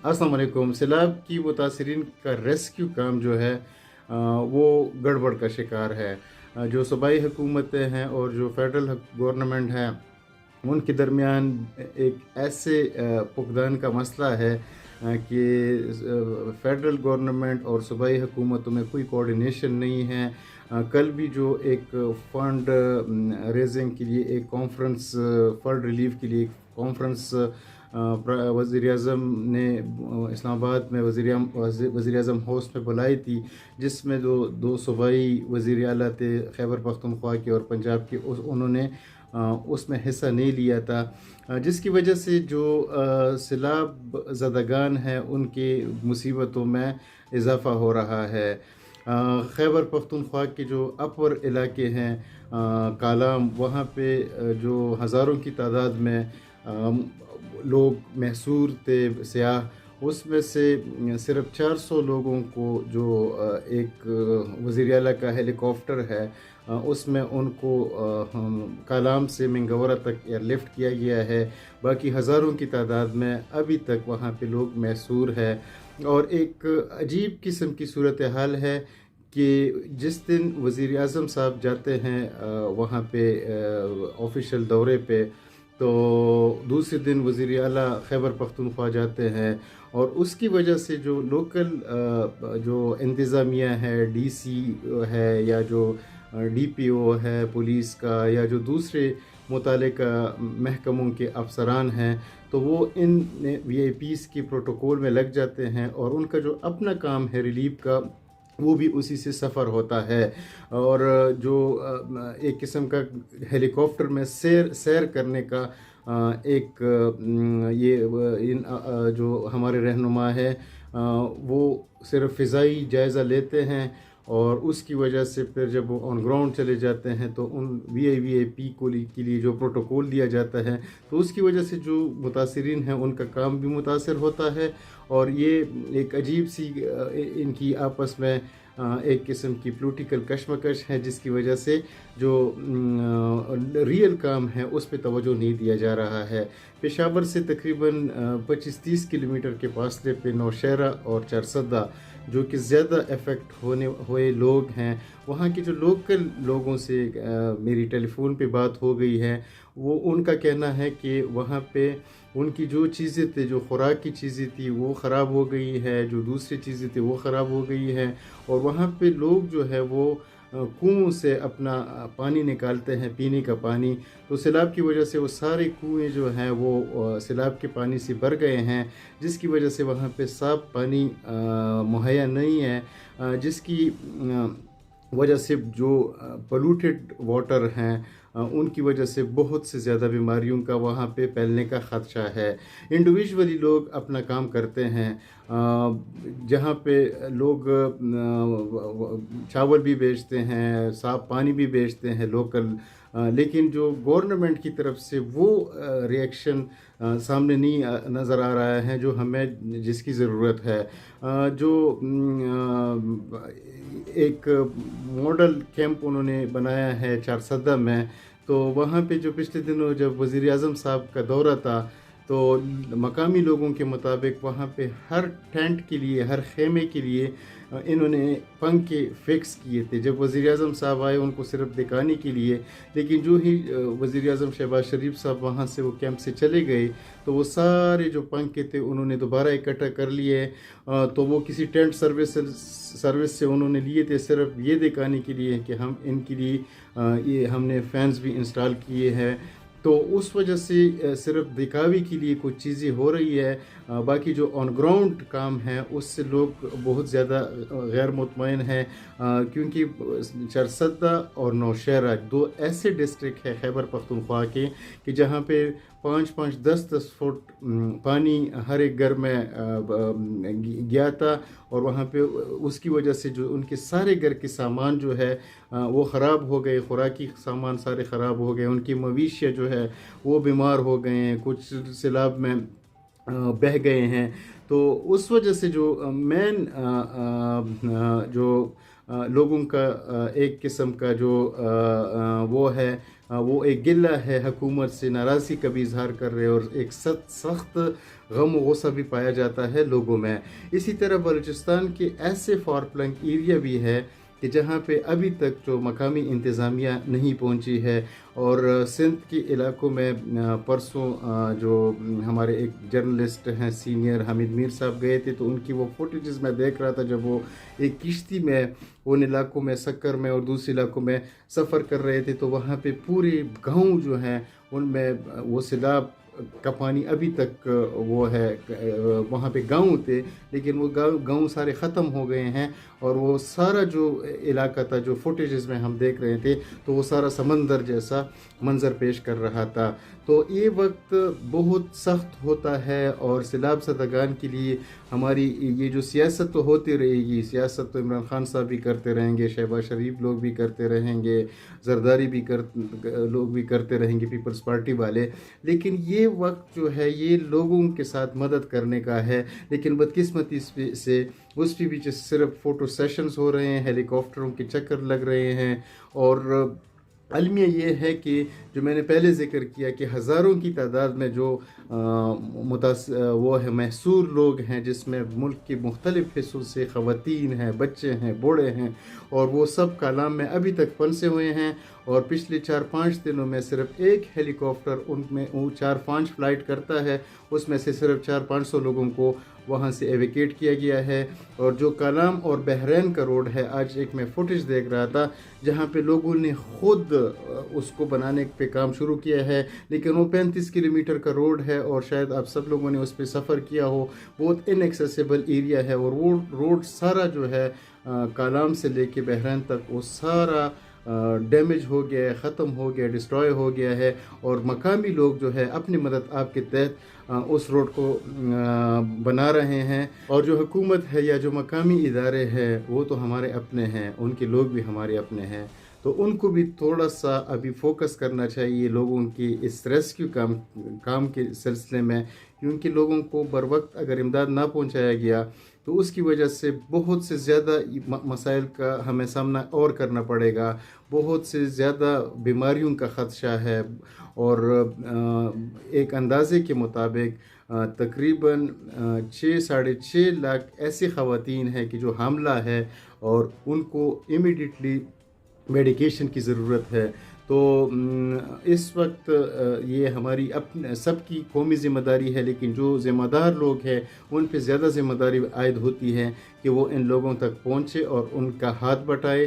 अस्सलाम वालेकुम। सैलाब की मुतासरीन का रेस्क्यू काम जो है वो गड़बड़ का शिकार है। जो सूबाई हुकूमतें हैं और जो फेडरल गवर्नमेंट है उनके दरमियान एक ऐसे फुकदान का मसला है कि फेडरल गवर्नमेंट और सूबाई हुकूमतों में कोई कोऑर्डिनेशन नहीं है। कल भी जो एक फ़ंड रेजिंग के लिए एक कॉन्फ्रेंस, फ़ंड रिलीफ के लिए एक कॉन्फ्रेंस वज़ीर आज़म ने इस्लामाबाद में वज़ीर आज़म हाउस में बुलाई थी, जिसमें जो दो सूबाई वज़ीर आला थे खैबर पख्तूनख्वा के और पंजाब के, उन्होंने उसमें हिस्सा नहीं लिया था, जिसकी वजह से जो सैलाब ज़दगान हैं उनके मुसीबतों में इजाफ़ा हो रहा है। खैबर पख्तूनख्वा के जो अपर इलाके हैं, कालाम, वहाँ पे जो हज़ारों की तादाद में लोग महसूर थे, सियाह, उसमें से सिर्फ 400 लोगों को जो एक वज़ीर आला का हेलीकॉप्टर है उसमें उनको कालाम से मिंगवरा तक एयरलिफ्ट किया गया है। बाकी हज़ारों की तादाद में अभी तक वहाँ पे लोग महसूर है। और एक अजीब किस्म की सूरत हाल है कि जिस दिन वज़ीर आज़म साहब जाते हैं वहाँ पे ऑफिशियल दौरे पे, तो दूसरे दिन वज़ीर आला खैबर पख्तूनख्वा जाते हैं, और उसकी वजह से जो लोकल जो इंतज़ामिया है, डीसी है या जो डीपीओ है पुलिस का, या जो दूसरे मुतालिका महकमों के अफसरान हैं, तो वो इन वीआईपीज़ के प्रोटोकॉल में लग जाते हैं, और उनका जो अपना काम है रिलीफ का वो भी उसी से सफ़र होता है। और जो एक किस्म का हेलीकॉप्टर में सैर करने का एक ये इन जो हमारे रहनुमा है वो सिर्फ फ़िज़ाई जायज़ा लेते हैं, और उसकी वजह से फिर जब वो ऑन ग्राउंड चले जाते हैं तो उन वीआईपी को के लिए जो प्रोटोकॉल दिया जाता है, तो उसकी वजह से जो मुतासरीन हैं उनका काम भी मुतासर होता है। और ये एक अजीब सी इनकी आपस में एक किस्म की पॉलिटिकल कशमकश है, जिसकी वजह से जो रियल काम है उस पर तवज्जो नहीं दिया जा रहा है। पेशावर से तकरीबन 25-30 किलोमीटर के फासले पे नौशहरा और चारसदा, जो कि ज़्यादा इफ़ेक्ट होने हुए लोग हैं, वहाँ के जो लोकल लोगों से मेरी टेलीफोन पे बात हो गई है, वो उनका कहना है कि वहाँ पे उनकी जो चीज़ें थी, जो खुराक की चीज़ें थी वो ख़राब हो गई है, जो दूसरी चीज़ें थी वो ख़राब हो गई है, और वहाँ पे लोग जो है वो कुओं से अपना पानी निकालते हैं, पीने का पानी। तो सैलाब की वजह से वो सारे कुएं जो हैं वो सैलाब के पानी से भर गए हैं, जिसकी वजह से वहाँ पे साफ़ पानी मुहैया नहीं है, जिसकी वजह से जो पोल्यूटेड वाटर हैं उनकी वजह से बहुत से ज़्यादा बीमारियों का वहाँ पे फैलने का ख़दशा है। इंडिविजुअली लोग अपना काम करते हैं, जहाँ पे लोग चावल भी बेचते हैं, साफ़ पानी भी बेचते हैं लोकल, लेकिन जो गवर्नमेंट की तरफ से वो रिएक्शन सामने नहीं नज़र आ रहा है जो हमें जिसकी ज़रूरत है। जो एक मॉडल कैंप उन्होंने बनाया है चारसदा में, तो वहाँ पे जो पिछले दिनों जब वज़ीर आज़म साहब का दौरा था, तो मकामी लोगों के मुताबिक वहाँ पे हर टेंट के लिए, हर खेमे के लिए इन्होंने पंखे फिक्स किए थे। जब वज़ीर आज़म साहब आए उनको सिर्फ दिखाने के लिए, लेकिन जो ही वज़ीर आज़म शहबाज शरीफ साहब वहाँ से वो कैंप से चले गए, तो वो सारे जो पंखे थे उन्होंने दोबारा इकट्ठा कर लिए। तो वो किसी टेंट सर्विस से उन्होंने लिए थे, सिर्फ ये दिखाने के लिए कि हम इनके लिए ये हमने फ़ैन्स भी इंस्टॉल किए हैं। तो उस वजह से सिर्फ दिखावे के लिए कुछ चीज़ें हो रही है, बाकी जो ऑन ग्राउंड काम है उससे लोग बहुत ज़्यादा गैर मुतमईन हैं, क्योंकि चारसदा और नौशहरा दो ऐसे डिस्ट्रिक्ट है खैबर पख्तूनख्वा के कि जहाँ पे 5-5, 10-10 फुट पानी हर एक घर में गया था, और वहाँ पे उसकी वजह से जो उनके सारे घर के सामान जो है वो ख़राब हो गए, खुराकी सामान सारे ख़राब हो गए, उनकी मवेशियाँ जो है वो बीमार हो गए हैं, कुछ सैलाब में बह गए हैं। तो उस वजह से जो मेन जो لوگوں کا ایک قسم کا جو وہ ہے وہ ایک گلہ ہے حکومت سے، ناراضی کا بھی اظہار کر رہے ہیں، اور ایک سخت غم و غصہ بھی پایا جاتا ہے لوگوں میں۔ اسی طرح بلوچستان کے ایسے فار فلنگ ایریا بھی ہے کہ جہاں پہ ابھی تک جو مقامی انتظامیہ نہیں پہنچی ہے، اور سندھ کے علاقوں میں پرسوں جو ہمارے ایک جرنلسٹ ہیں سینئر حمید میر صاحب گئے تھے، تو ان کی وہ فوٹیجز میں دیکھ رہا تھا جب وہ ایک کشتی میں ان علاقوں میں سکر میں اور دوسرے علاقوں میں سفر کر رہے تھے، تو وہاں پہ پورے گاؤں جو ہیں ان میں وہ سیلاب کا پانی ابھی تک وہ ہے، وہاں پہ گاؤں تھے لیکن وہ گاؤں سارے ختم ہو گئے ہیں، اور وہ سارا جو علاقہ تھا جو فوٹیجز میں ہم دیکھ رہے تھے تو وہ سارا سمندر جیسا منظر پیش کر رہا تھا۔ تو یہ وقت بہت سخت ہوتا ہے، اور سیلاب زدگان کے لیے ہماری یہ جو سیاست تو ہوتی رہے گی، سیاست تو عمران خان صاحب بھی کرتے رہیں گے، شہباز شریف لوگ بھی کرتے رہیں گے، زرداری بھی لوگ بھی کرتے رہیں گے، پیپلز پارٹی والے، لیکن یہ وقت جو ہے یہ لوگوں کے ساتھ مدد کرنے کا ہے۔ لیکن بدقسمتی سے اس پہ بھی صرف فوٹو سیشنز ہو رہے ہیں، ہیلی کاپٹروں کے چکر لگ رہے ہیں، اور المیہ یہ ہے کہ جو میں نے پہلے ذکر کیا کہ ہزاروں کی تعداد میں جو وہ ہے محصور لوگ ہیں، جس میں ملک کے مختلف حصوں سے خواتین ہیں، بچے ہیں، بوڑھے ہیں، اور وہ سب کالام میں ابھی تک پھنسے ہوئے ہیں، اور پچھلے 4-5 دنوں میں صرف ایک ہیلی کاپٹر ان میں 4-5 فلائٹ کرتا ہے، اس میں سے صرف 400-500 لوگوں کو وہاں سے ایویکیٹ کیا گیا ہے۔ اور جو کالام اور بحرین کا روڈ ہے، آج ایک میں فوٹیج دیکھ رہا تھا جہاں پہ لوگوں نے خود اس کو بنانے پہ کام شروع کیا ہے، لیکن وہ 35 کلومیٹر کا روڈ ہے، اور شاید آپ سب لوگوں نے اس پہ سفر کیا ہو، بہت ان ایکسیسیبل ایریا ہے، اور وہ روڈ سارا جو ہے کالام سے لے کے بحرین تک وہ سارا ڈیمیج ہو گیا ہے، ختم ہو گیا، ڈسٹروائے ہو گیا ہے، اور مقامی لوگ جو ہے اپنی مدد آپ کے تحت اس روڈ کو بنا رہے ہیں، اور جو حکومت ہے یا جو مقامی ادارے ہیں وہ تو ہمارے اپنے ہیں، ان کے لوگ بھی ہمارے اپنے ہیں، تو ان کو بھی تھوڑا سا ابھی فوکس کرنا چاہیے لوگوں کی اس ریسکیو کام کے سلسلے میں، کیونکہ لوگوں کو بر وقت اگر امداد نہ پہنچایا گیا تو اس کی وجہ سے بہت سے زیادہ مسائل کا ہمیں سامنا اور کرنا پڑے گا، بہت سے زیادہ بیماریوں کا خدشہ ہے، اور ایک اندازے کے مطابق تقریباً 6-6.5 لاکھ ایسی خواتین ہیں کہ جو حاملہ ہے، اور ان کو امیڈیٹلی میڈیکیشن کی ضرورت ہے۔ تو اس وقت یہ ہماری سب کی قومی ذمہ داری ہے، لیکن جو ذمہ دار لوگ ہیں ان پہ زیادہ ذمہ داری عائد ہوتی ہے کہ وہ ان لوگوں تک پہنچے اور ان کا ہاتھ بٹائے،